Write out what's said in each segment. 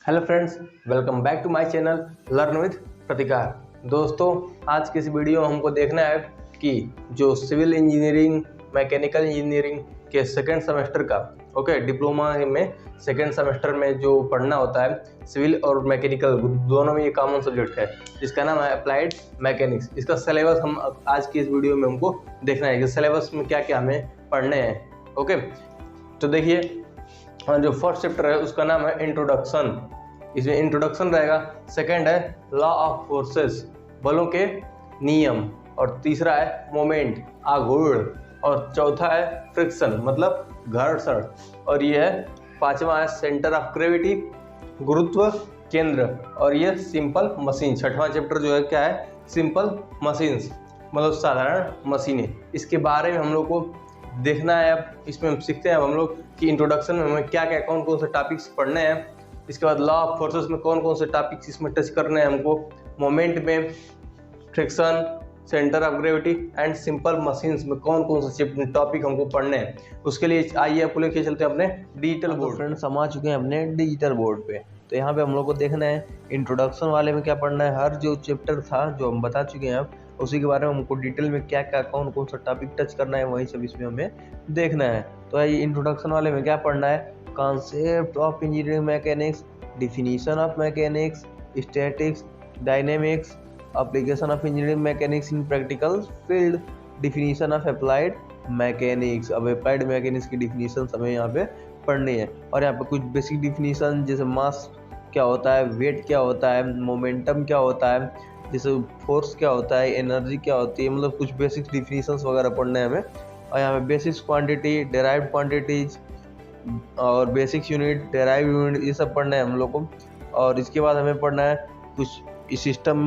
Hello friends, welcome back to my channel learn with Pratikar. दोस्तों, आज की इस वीडियो में हमको देखना है कि जो सिविल इंजीनियरिंग, मैकेनिकल इंजीनियरिंग के सेकेंड सेमेस्टर का डिप्लोमा में सेकेंड सेमेस्टर में जो पढ़ना होता है सिविल और मैकेनिकल दोनों में ये कॉमन सब्जेक्ट है जिसका नाम है अप्लाइड मैकेनिक्स। इसका सिलेबस हम आज की इस वीडियो में हमको देखना है कि सिलेबस में क्या क्या हमें पढ़ने हैं। तो देखिए, जो फर्स्ट चैप्टर है उसका नाम है इंट्रोडक्शन। इसमें इंट्रोडक्शन रहेगा। सेकंड है लॉ ऑफ फोर्सेस, बलों के नियम। और तीसरा है मोमेंट, आघूर्ण। और चौथा है फ्रिक्शन, मतलब घर्षण। और ये है पांचवा है सेंटर ऑफ ग्रेविटी, गुरुत्व केंद्र। और ये सिंपल मशीन। छठवां चैप्टर जो है क्या है, सिंपल मशीन्स, मतलब साधारण मशीनें। इसके बारे में हम लोग को देखना है। अब इसमें हम सीखते हैं हम लोग कि इंट्रोडक्शन में हमें क्या क्या कौन कौन से टॉपिक्स पढ़ने हैं। इसके बाद लॉ ऑफ फोर्सेस में कौन कौन से टॉपिक्स इसमें टच करने हैं हमको। मोमेंट में friction, centre of gravity and simple machines में कौन कौन से टॉपिक हमको पढ़ने हैं। उसके लिए आइए आपको लेके चलते हैं अपने डिजिटल बोर्ड। फ्रेंड्स, हम आ चुके हैं अपने डिजिटल बोर्ड पे। तो यहाँ पे हम लोग को देखना है इंट्रोडक्शन वाले में क्या पढ़ना है। हर जो चैप्टर था जो हम बता चुके हैं उसी के बारे में हमको डिटेल में क्या क्या कौन कौन सा टॉपिक टच करना है, वही सब इसमें हमें देखना है। तो ये इंट्रोडक्शन वाले में क्या पढ़ना है, concept of engineering mechanics, definition of mechanics, statics, dynamics, application of engineering mechanics in practical field, definition of applied mechanics. अब अप्लाइड मैकेनिक्स की डिफिनीशन हमें यहाँ पे पढ़नी है। और यहाँ पे कुछ बेसिक डिफिनीशन जैसे मास क्या होता है, वेट क्या होता है, मोमेंटम क्या होता है, जैसे फोर्स क्या होता है, एनर्जी क्या होती है, मतलब कुछ बेसिक डिफिनीशंस वगैरह पढ़ने हैं हमें। और यहाँ पे बेसिक्स क्वांटिटी, डेराइव्ड क्वांटिटीज और बेसिक्स यूनिट, डेराइव यूनिट, ये सब पढ़ना है हम लोग को। और इसके बाद हमें पढ़ना है कुछ सिस्टम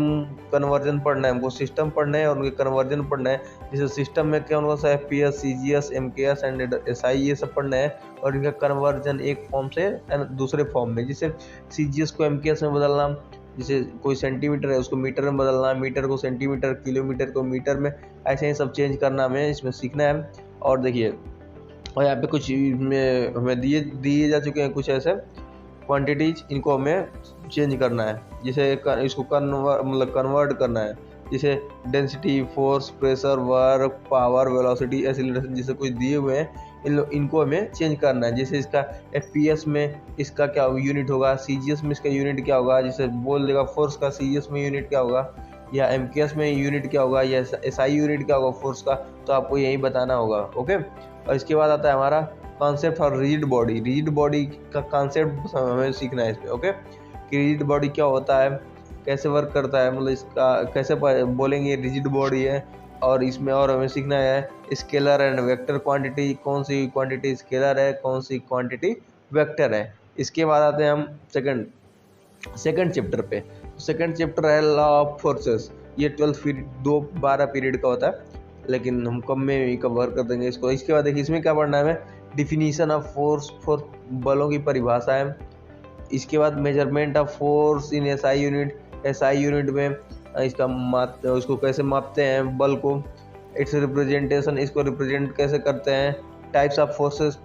कन्वर्जन पढ़ना है हमको। सिस्टम पढ़ना है और उनके कन्वर्जन पढ़ना है। जैसे सिस्टम में क्या उनका FPS, CGS, MKS and SI ये सब पढ़ना है। और इनका कन्वर्जन एक फॉर्म से दूसरे फॉर्म में, जैसे CGS को MKS में बदलना, जैसे कोई सेंटीमीटर है उसको मीटर में बदलना, मीटर को सेंटीमीटर, किलोमीटर को मीटर में, ऐसे ही सब चेंज करना हमें इसमें सीखना है। और देखिए, और यहाँ पे कुछ हमें दिए जा चुके हैं कुछ ऐसे क्वांटिटीज, इनको हमें चेंज करना है। जैसे इसको कन्वर्ट करना है, जैसे density, force, pressure, work, power, velocity, acceleration, जैसे कुछ दिए हुए हैं इनको हमें चेंज करना है। जैसे इसका FPS में इसका क्या यूनिट होगा, CGS में इसका यूनिट क्या होगा, जैसे बोल देगा फोर्स का CGS में यूनिट क्या होगा, या MKS में यूनिट क्या होगा, या SI यूनिट क्या होगा फोर्स का, तो आपको यही बताना होगा। ओके। और इसके बाद आता है हमारा कॉन्सेप्ट और रिजिड बॉडी। रिजिड बॉडी का कॉन्सेप्ट हमें सीखना है इसमें। ओके, कि रिजिड बॉडी क्या होता है, कैसे वर्क करता है, मतलब इसका कैसे बोलेंगे रिजिड बॉडी है। और इसमें और हमें सीखना है स्केलर एंड वेक्टर क्वांटिटी, कौन सी क्वांटिटी स्केलर है, कौन सी क्वांटिटी वेक्टर है। इसके बाद आते हैं हम सेकंड चैप्टर पे। सेकंड चैप्टर है लॉ ऑफ फोर्सेस। ये 12 पीरियड का होता है, लेकिन हम कम में ही कवर कर देंगे इसको। इसके बाद देखिए इसमें क्या पढ़ना है हमें, डिफिनीशन ऑफ फोर्स, बलों की परिभाषा है। इसके बाद measurement of force in SI unit. SI unit में उसको कैसे मापते हैं बल को, इट्स रिप्रेजेंटेशन, इसको रिप्रेजेंट कैसे करते हैं। टाइप्स ऑफ फोर्सेस,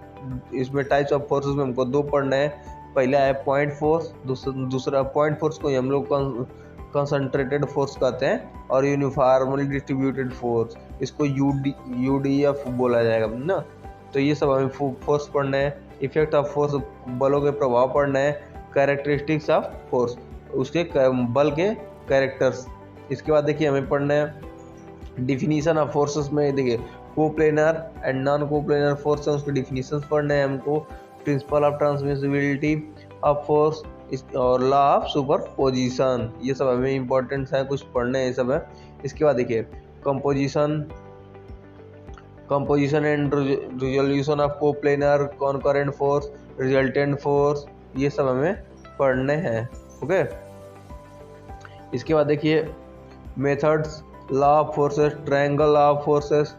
इसमें टाइप्स ऑफ फोर्सेस में हमको दो पढ़ना है। पहला है पॉइंट फोर्स, दूसरा पॉइंट फोर्स को हम लोग कंसंट्रेटेड फोर्स कहते हैं, और यूनिफॉर्मली डिस्ट्रीब्यूटेड फोर्स, इसको UDF बोला जाएगा ना। तो ये सब हमें फोर्स पढ़ना है। इफेक्ट ऑफ फोर्स, बलों के प्रभाव पढ़ना है। कैरेक्टरिस्टिक्स ऑफ फोर्स, उसके बल के कैरेक्टर्स। इसके बाद देखिए हमें पढ़ना है डिफिनीशन ऑफ फोर्सेस में। देखिए coplanar and non coplanar force है, उसके डिफिनीशंस पढ़ने हैं हमको। Principle of transmissibility of force और लॉ ऑफ सुपरपोजिशन, ये सब हमें इंपॉर्टेंट है, कुछ पढ़ने हैं सब है। इसके बाद देखिए composition and resolution of coplanar, concurrent force, resultant force, ये सब हमें पढ़ने हैं। ओके। इसके बाद देखिए methods, law of forces, triangle law of forces,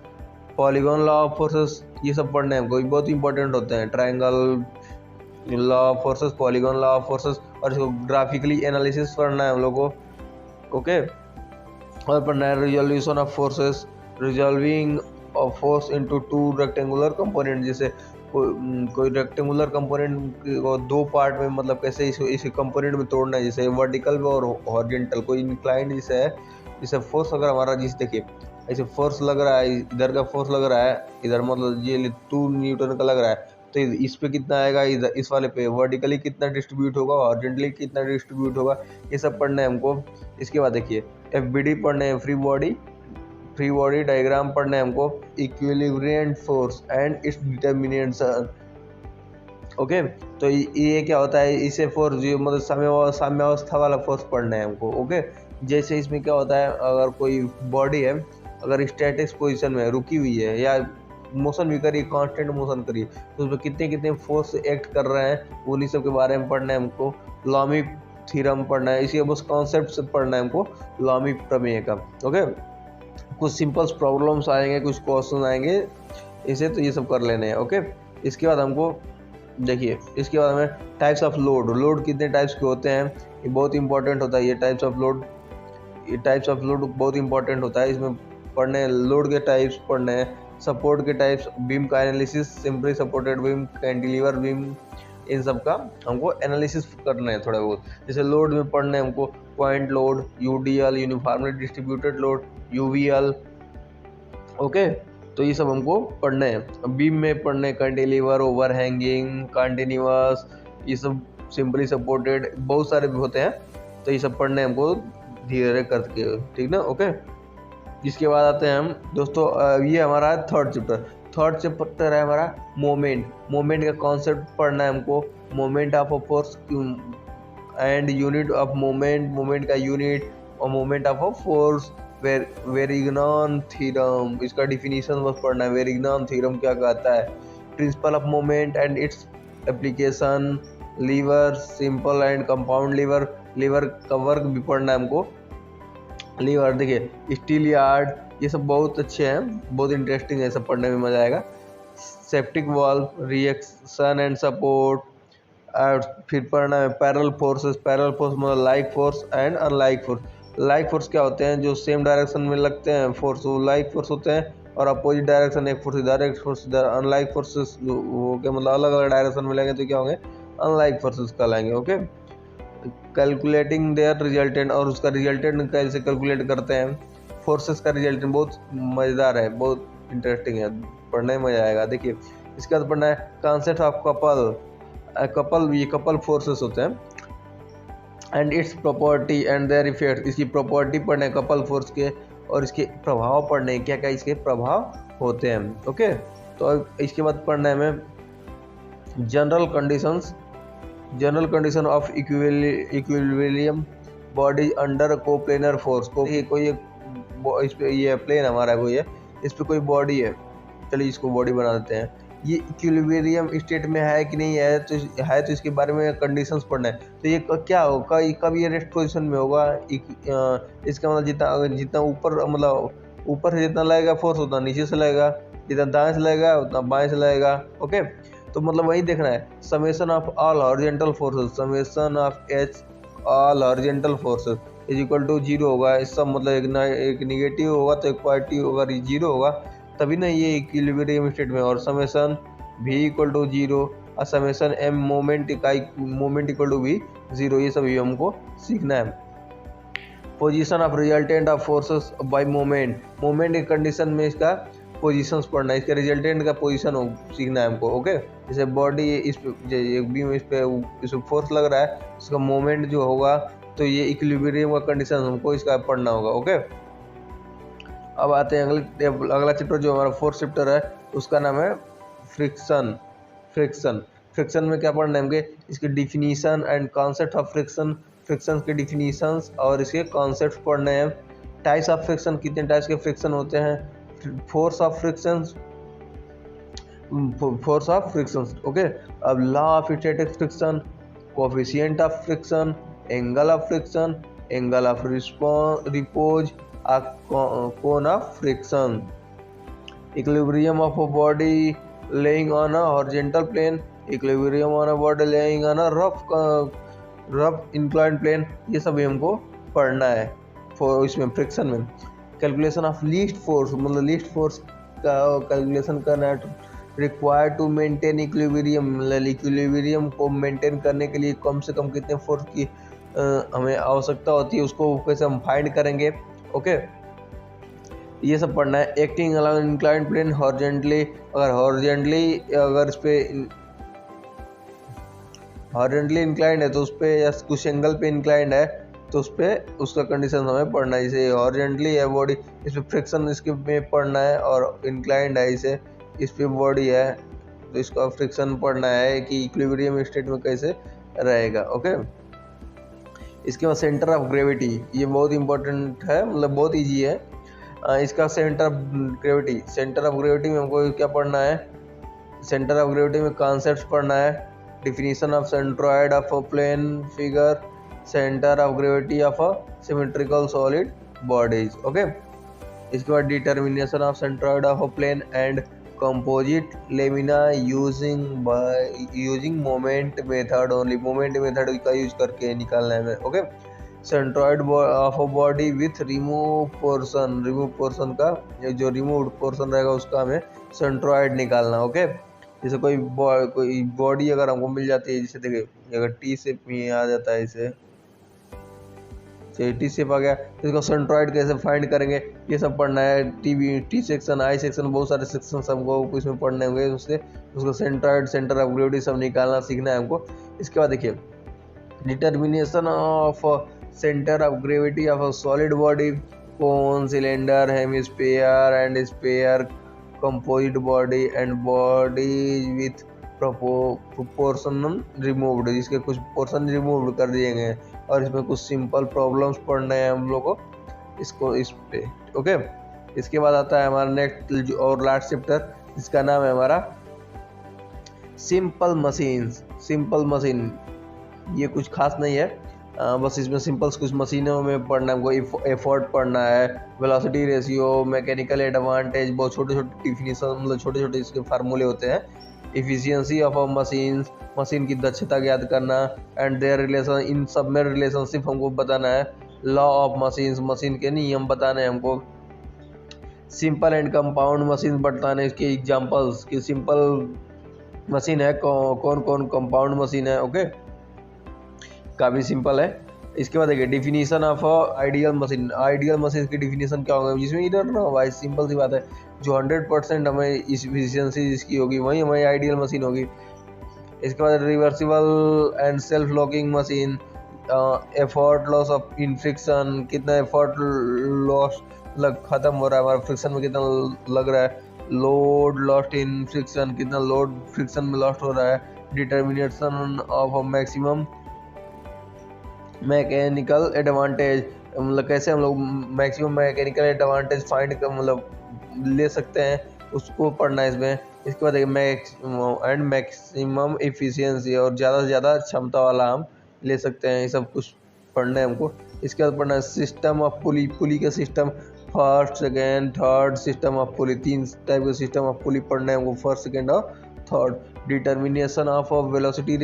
polygon law of forces, ये सब पढ़ने हैं हमको, बहुत इंपॉर्टेंट होते हैं। Triangle law of forces, polygon law of forces, और इसको ग्राफिकली एनालिसिस करना है हम लोग को। ओके। और पढ़ना है resolution of forces, resolving of force into 2 rectangular component, जैसे कोई रेक्टेंगुलर कंपोनेंट को दो पार्ट में मतलब कैसे इस कंपोनेंट में तोड़ना है, जैसे वर्टिकल में और हॉरिजॉन्टल। कोई इंक्लाइंड जैसे है, जैसे फोर्स अगर हमारा जिस देखिए ऐसे फोर्स लग रहा है, इधर का फोर्स लग रहा है, इधर मतलब ये 2 न्यूटन का लग रहा है, तो इस पे कितना आएगा, इधर इस वाले पे वर्टिकली कितना डिस्ट्रीब्यूट होगा, हॉरिजॉन्टली कितना डिस्ट्रीब्यूट होगा, ये सब पढ़ना है हमको। इसके बाद देखिए FBD पढ़ना है, फ्री बॉडी डायग्राम पढ़ना है हमको, equilibrant force and its determination. Okay, तो ये क्या होता है, इसे फोर्स मतलब साम्यावस्था वाला फोर्स पढ़ना है हमको। ओके, जैसे इसमें क्या होता है, अगर कोई बॉडी है अगर स्टैटिक पोजीशन में रुकी हुई है या मोशन भी करिए, कांस्टेंट मोशन करिए, तो उसमें कितने कितने फोर्स एक्ट कर रहे हैं, उन्हीं सब के बारे में पढ़ना है हमको। लॉमी थ्योरम पढ़ना है, इसी बस कॉन्सेप्ट पढ़ना है हमको लॉमी प्रमेय का। ओके, कुछ सिंपल्स प्रॉब्लम्स आएंगे, कुछ क्वेश्चन आएंगे इसे, तो ये सब कर लेने हैं। ओके, इसके बाद हमको देखिए, इसके बाद हमें टाइप्स ऑफ लोड कितने टाइप्स के होते हैं, ये बहुत इंपॉर्टेंट होता है। ये टाइप्स ऑफ लोड बहुत इंपॉर्टेंट होता है, इसमें पढ़ने लोड के टाइप्स पढ़ने हैं, सपोर्ट के टाइप्स, बीम का analysis, simply supported beam, cantilever beam, इन सब का हमको एनालिसिस करना है थोड़ा बहुत। जैसे लोड में पढ़ने हैं हमको point load, UDL uniformly distributed load, UVL। Okay, तो ये सब हमको पढ़ने हैं। बीम में पढ़ने कैंटिलीवर, ओवरहैंगिंग, कंटिन्यूअस, ये सब सिंपली सपोर्टेड, बहुत सारे भी होते हैं, तो ये सब पढ़ने हमको धीरे करके, ठीक ना। ओके, इसके बाद आते हैं हम दोस्तों, ये हमारा थर्ड चैप्टर है हमारा मोमेंट का कॉन्सेप्ट पढ़ना है हमको। Moment of a force and unit of moment का यूनिट और moment of a force, Varignon theorem, इसका डिफिनीशन बस पढ़ना है। वेरिग्नान थ्योरम क्या कहता है, principle of moment and its application, lever, simple and compound lever का वर्क भी पढ़ना है हमको। लीवर देखिए, स्टील यार्ड, ये सब बहुत अच्छे हैं, बहुत इंटरेस्टिंग है, सब पढ़ने में मजा आएगा। Septic valve, reaction and support, और फिर पढ़ना है पैरेलल फोर्स मतलब like force and unlike force. Like force क्या होते हैं, जो सेम डायरेक्शन में लगते हैं फोर्स, वो लाइक फोर्स होते हैं, और अपोजिट डायरेक्शन, एक फोर्स इधर एक फोर्स इधर। अनलाइक फोर्सेस वो क्या मतलब अलग अलग डायरेक्शन में लेंगे तो क्या होंगे, अनलाइक फोर्सेस कहलाएंगे। ओके, कैलकुलेटिंग देयर रिजल्टेंट, और उसका रिजल्टेंट कैसे कैलकुलेट करते हैं, फोर्सेस का रिजल्टेंट बहुत मज़ेदार है, बहुत इंटरेस्टिंग है, पढ़ने में मज़ा आएगा। देखिए, इसके बाद पढ़ना है कॉन्सेप्ट ऑफ कपल, ये कपल फोर्सेस होते हैं, and its property and their effect, इसकी प्रॉपर्टी पढ़ने हैं कपल फोर्स के, और इसके प्रभाव पढ़ने हैं, क्या क्या इसके प्रभाव होते हैं। ओके, तो इसके बाद पढ़ना है हमें general condition of equilibrium body under coplanar force. कोई इस पे ये प्लेन हमारा कोई है, इस पे कोई बॉडी है, चलिए इसको बॉडी बना देते हैं। ये इक्विलिब्रियम स्टेट में है कि नहीं है, तो इसके बारे में कंडीशंस पढ़ना है। तो ये क्या होगा, कब ये रेस्ट पोजीशन में होगा, इसका मतलब जितना ऊपर से जितना लगेगा फोर्स उतना नीचे से लगेगा, जितना दाएं से लगेगा उतना बाएं से लगेगा। ओके, तो मतलब वही देखना है, summation of all horizontal forces, summation of H all horizontal forces is equal to 0 होगा। इस सब मतलब एक निगेटिव होगा तो एक पॉजिटिव होगा, 0 होगा तभी ना ये इक्विलिब्रियम स्टेट में। और समेशन V इक्वल टू 0 और summation M moment equal to V 0, ये सभी हमको सीखना है। Position of resultant of forces by moment की कंडीशन में इसका पोजीशंस पढ़ना है, इसका रिजल्टेंट का पोजीशन सीखना है हमको। ओके, जैसे बॉडी इस पे फोर्स लग रहा है, इसका मोमेंट जो होगा, तो ये इक्विलिब्रियम का कंडीशन हमको इसका पढ़ना होगा। ओके, अब आते हैं अगला चैप्टर जो हमारा फोर्थ चैप्टर है, उसका नाम है फ्रिक्शन में क्या पढ़ना है हमके, इसकी definition and concept of friction के डिफिनीशंस और इसके कॉन्सेप्ट पढ़ने हैं। टाइप्स ऑफ फ्रिक्शन, कितने टाइप्स के फ्रिक्शन होते हैं, फोर्स ऑफ फ्रिक्शन। ओके, अब law of static friction, coefficient of friction, angle of friction, angle of repose, cone of friction, equilibrium of a body laying on a horizontal plane, equilibrium on a body laying on a rough inclined plane, ये सभी हमको पढ़ना है इसमें friction में। Calculation of least force, मतलब least force का calculation करना है, required to maintain equilibrium, equilibrium को मेंटेन करने के लिए कम से कम कितने फोर्स की हमें आवश्यकता होती है, उसको कैसे हम फाइंड करेंगे। ओके, ये सब पढ़ना है। Acting along inclined plane horizontally, अगर इस पे हॉरिजॉन्टली इंक्लाइंड है तो उस पर, या कुछ एंगल पे इंक्लाइंड है तो उस पर उसका कंडीशन हमें पढ़ना है। जैसे हॉरिजॉन्टली है बॉडी, इस पर फ्रिक्शन इसके में पढ़ना है, और इंक्लाइंड है इसे, इस पे बॉडी है तो इसका फ्रिक्शन पढ़ना है कि इक्विलिब्रियम स्टेट में कैसे रहेगा। ओके, इसके बाद सेंटर ऑफ ग्रेविटी, ये बहुत इंपॉर्टेंट है, मतलब बहुत ईजी है। इसका सेंटर ऑफ ग्रेविटी में हमको क्या पढ़ना है, सेंटर ऑफ ग्रेविटी में कॉन्सेप्ट्स पढ़ना है। Definition of centroid of a plane figure, centre of gravity of a symmetrical solid bodies. Okay, इसके बाद determination of centroid of a plane and composite lamina using moment method only, moment method का use करके निकालना है। Okay, centroid of a body with remove portion का जो removed portion रहेगा उसका हमें सेंट्रॉइड निकालना। ओके, जैसे कोई बॉडी अगर हमको मिल जाती है, जैसे देखिए अगर टी शेप में आ जाता है, इसे टी शेप आ गया तो इसको सेंट्रॉइड कैसे फाइंड करेंगे, ये सब पढ़ना है। टी सेक्शन, आई सेक्शन, बहुत सारे सेक्शन हमको इसमें पढ़ने होंगे, उसको सेंट्रॉइड, सेंटर ऑफ ग्रेविटी सब निकालना सीखना है हमको। इसके बाद देखिए determination of centre of gravity of a solid body, cone, cylinder, hemisphere and sphere, composite body and body with proportion removed, जिसके कुछ पोर्शन रिमूव कर दिए गए, और इसमें कुछ सिंपल प्रॉब्लम्स पढ़ने हैं हम लोग को इस पे। ओके, इसके बाद आता है हमारा नेक्स्ट और लास्ट चैप्टर, जिसका नाम है हमारा सिंपल मशीन। ये कुछ खास नहीं है, बस इसमें सिंपल कुछ मशीनों में पढ़ना है हमको। एफर्ट पढ़ना है, वेलोसिटी रेशियो, मैकेनिकल एडवांटेज, बहुत छोटे डिफिनीशन, मतलब छोटे इसके फार्मूले होते हैं। इफिशियंसी ऑफ अ मशीन की दक्षता ज्ञात करना, एंड देयर रिलेशन, इन सब में रिलेशनशिप हमको बताना है। लॉ ऑफ मशीन के नियम बताने हैं हमको। सिंपल एंड कंपाउंड मशीन बताने, इसके एग्जांपल्स कि सिंपल मशीन है कौन कौन, कंपाउंड मशीन है। ओके, काफ़ी सिंपल है। इसके बाद देखिए डिफिनीशन ऑफ आइडियल मशीन की डिफिनीशन क्या होगा, जिसमें इधर ना भाई सिंपल सी बात है, जो 100% हमें इफिशियंसी जिसकी होगी वही हमारी आइडियल मशीन होगी। इसके बाद reversible and self locking machine, effort loss of in friction, कितना एफर्ट लॉस खत्म हो रहा है हमारा फ्रिक्शन में, कितना लग रहा है। लोड लॉस्ट इन फ्रिक्शन, कितना लोड फ्रिक्शन में लॉस्ट हो रहा है। Determination of maximum mechanical advantage, मतलब कैसे हम लोग मैक्सिमम मैकेनिकल एडवांटेज फाइंड कर मतलब ले सकते हैं, उसको पढ़ना है इसमें। इसके बाद मैक्सिमम एफिशिएंसी, और ज़्यादा से ज़्यादा क्षमता वाला हम ले सकते हैं, ये सब कुछ पढ़ना है हमको। इसके बाद पढ़ना है सिस्टम ऑफ पुली का system, first, second, third system of pulley, 3 type के सिस्टम ऑफ पुली पढ़ना है हमको, फर्स्ट, सेकेंड और third. Determination of velocity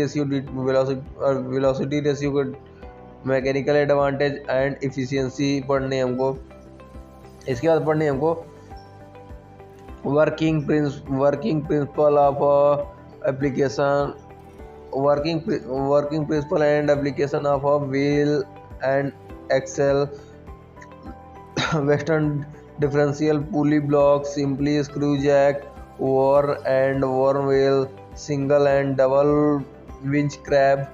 ratio को, मैकेनिकल एडवांटेज एंड इफिशियंसी पढ़ने हमको। इसके बाद पढ़ने हमको working principle of application, working principle and application of wheel and axle, Weston differential pulley block, simply screw jack, worm and worm wheel, single and double winch crab,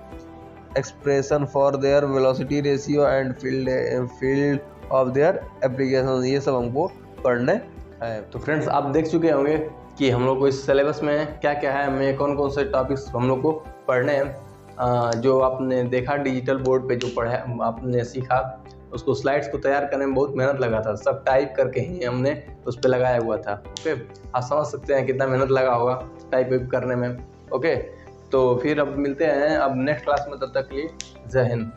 expression for there velocity ratio and field of their application, ये सब हमको पढ़ने हैं। तो friends आप देख चुके होंगे कि हम लोग को इस सिलेबस में क्या क्या है, हमें कौन कौन से टॉपिक्स हम लोग को पढ़ने हैं। जो आपने देखा डिजिटल बोर्ड पे जो पढ़ा आपने सीखा, उसको स्लाइड्स को तैयार करने में बहुत मेहनत लगा था, सब टाइप करके ही हमने उस पर लगाया हुआ था। ओके, आप समझ सकते हैं कितना मेहनत लगा होगा टाइप करने में। ओके, तो फिर अब मिलते हैं अब नेक्स्ट क्लास में, तब तक के लिए जय हिंद।